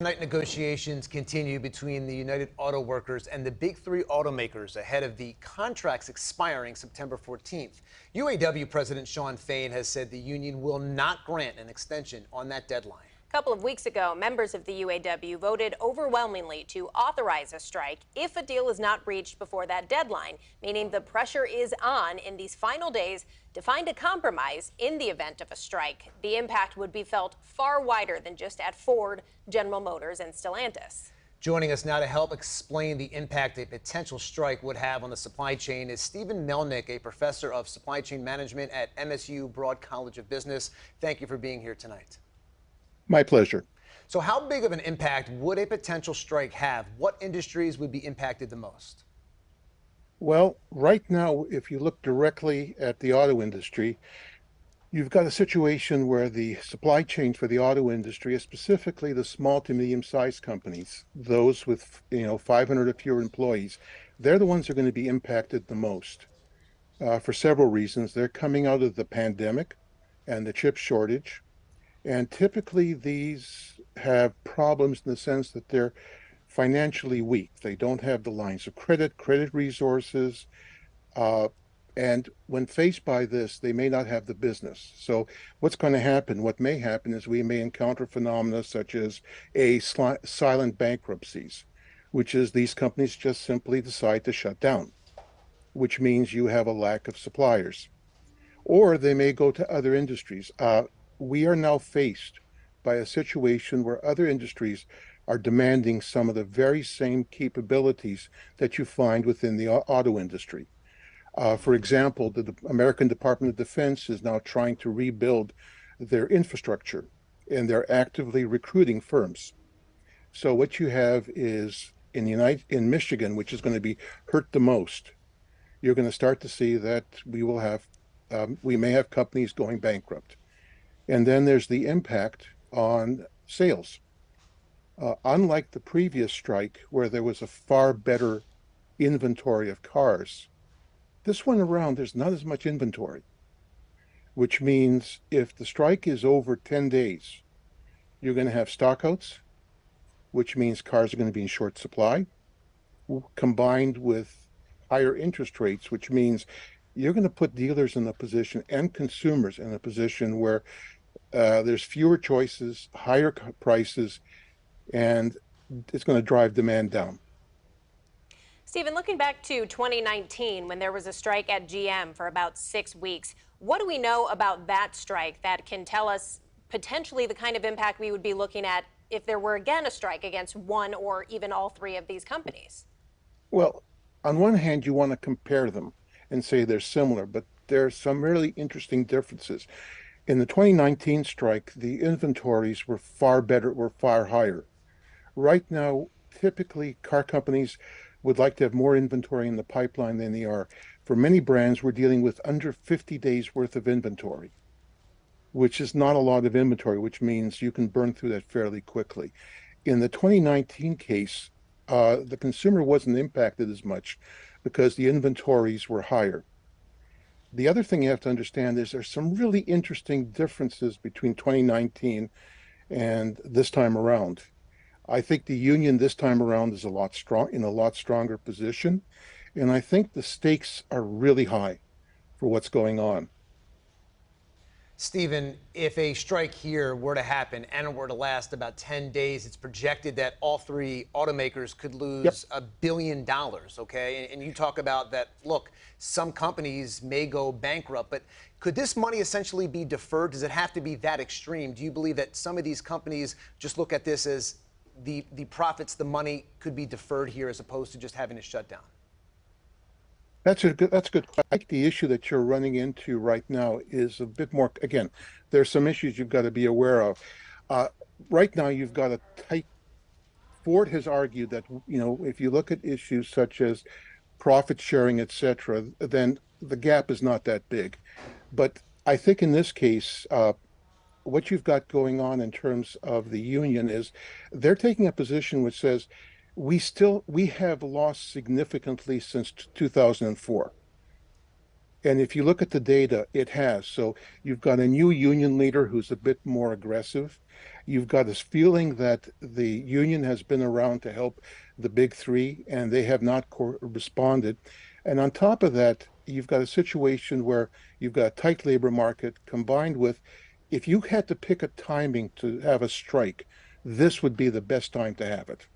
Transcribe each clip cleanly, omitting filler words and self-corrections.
Tonight, negotiations continue between the United Auto Workers and the big three automakers ahead of the contracts expiring September 14th. UAW President Shawn Fain has said the union will not grant an extension on that deadline. A couple of weeks ago, members of the UAW voted overwhelmingly to authorize a strike if a deal is not reached before that deadline, meaning the pressure is on in these final days to find a compromise in the event of a strike. The impact would be felt far wider than just at Ford, General Motors, and Stellantis. Joining us now to help explain the impact a potential strike would have on the supply chain is Stephen Melynk, a professor of supply chain management at MSU Broad College of Business. Thank you for being here tonight. My pleasure. So how big of an impact would a potential strike have? What industries would be impacted the most? Well, right now, if you look directly at the auto industry, you've got a situation where the supply chain for the auto industry, specifically the small to medium-sized companies, those with 500 or fewer employees, they're the ones who are going to be impacted the most for several reasons. They're coming out of the pandemic and the chip shortage. And typically these have problems in the sense that they're financially weak. They don't have the lines of credit resources, and when faced by this, they may not have the business. So what's going to happen, what may happen is we may encounter phenomena such as silent bankruptcies, which is these companies just simply decide to shut down, which means you have a lack of suppliers. Or they may go to other industries. We are now faced by a situation where other industries are demanding some of the very same capabilities that you find within the auto industry. For example, the American Department of Defense is now trying to rebuild their infrastructure, and they're actively recruiting firms. So what you have is in Michigan, which is going to be hurt the most, you're going to start to see that we may have companies going bankrupt. And then there's the impact on sales. Unlike the previous strike, where there was a far better inventory of cars, this one around, there's not as much inventory, which means if the strike is over 10 days, you're going to have stockouts, which means cars are going to be in short supply, combined with higher interest rates, which means you're going to put dealers in a position and consumers in a position where there's fewer choices, higher prices, and it's going to drive demand down. Stephen, looking back to 2019, when there was a strike at GM for about 6 weeks, what do we know about that strike that can tell us potentially the kind of impact we would be looking at if there were again a strike against one or even all three of these companies? Well, on one hand, you want to compare them and say they're similar, but there are some really interesting differences. In the 2019 strike, the inventories were far higher. Right now, typically car companies would like to have more inventory in the pipeline than they are. For many brands, we're dealing with under 50 days worth of inventory, which is not a lot of inventory, which means you can burn through that fairly quickly. In the 2019 case, the consumer wasn't impacted as much because the inventories were higher. The other thing you have to understand is there's some really interesting differences between 2019 and this time around. I think the union this time around is in a lot stronger position, and I think the stakes are really high for what's going on. Stephen, if a strike here were to happen and it were to last about 10 days, it's projected that all three automakers could lose $1 billion, okay? And you talk about that, look, some companies may go bankrupt, but could this money essentially be deferred? Does it have to be that extreme? Do you believe that some of these companies just look at this as the profits, the money could be deferred here as opposed to just having to shut down? That's good. I think the issue that you're running into right now is a bit more, again, there's some issues you've got to be aware of. Right now, you've got a tight, Ford has argued that, if you look at issues such as profit sharing, et cetera, then the gap is not that big. But I think in this case, what you've got going on in terms of the union is they're taking a position which says, we have lost significantly since 2004. And if you look at the data, it has. So you've got a new union leader who's a bit more aggressive. You've got this feeling that the union has been around to help the big three, and they have not responded. And on top of that, you've got a situation where you've got a tight labor market combined with, if you had to pick a timing to have a strike, this would be the best time to have it.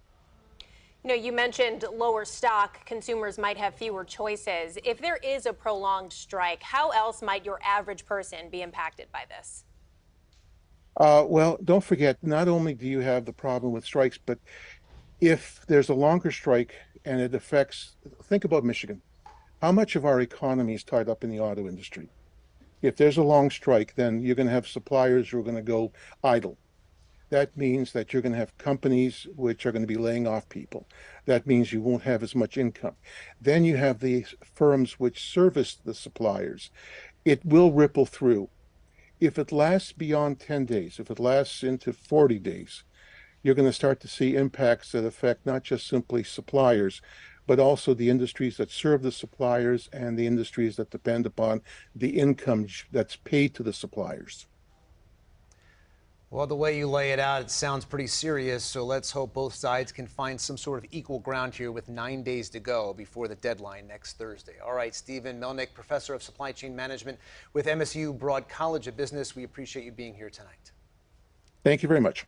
You mentioned lower stock, consumers might have fewer choices. If there is a prolonged strike, how else might your average person be impacted by this? Well, don't forget, not only do you have the problem with strikes, but if there's a longer strike and it affects, think about Michigan. How much of our economy is tied up in the auto industry? If there's a long strike, then you're going to have suppliers who are going to go idle. That means that you're going to have companies which are going to be laying off people. That means you won't have as much income. Then you have the firms which service the suppliers. It will ripple through. If it lasts beyond 10 days, if it lasts into 40 days, you're going to start to see impacts that affect not just simply suppliers, but also the industries that serve the suppliers and the industries that depend upon the income that's paid to the suppliers. Well, the way you lay it out, it sounds pretty serious. So let's hope both sides can find some sort of equal ground here with 9 days to go before the deadline next Thursday. All right, Stephen Melynk, professor of supply chain management with MSU Broad College of Business. We appreciate you being here tonight. Thank you very much.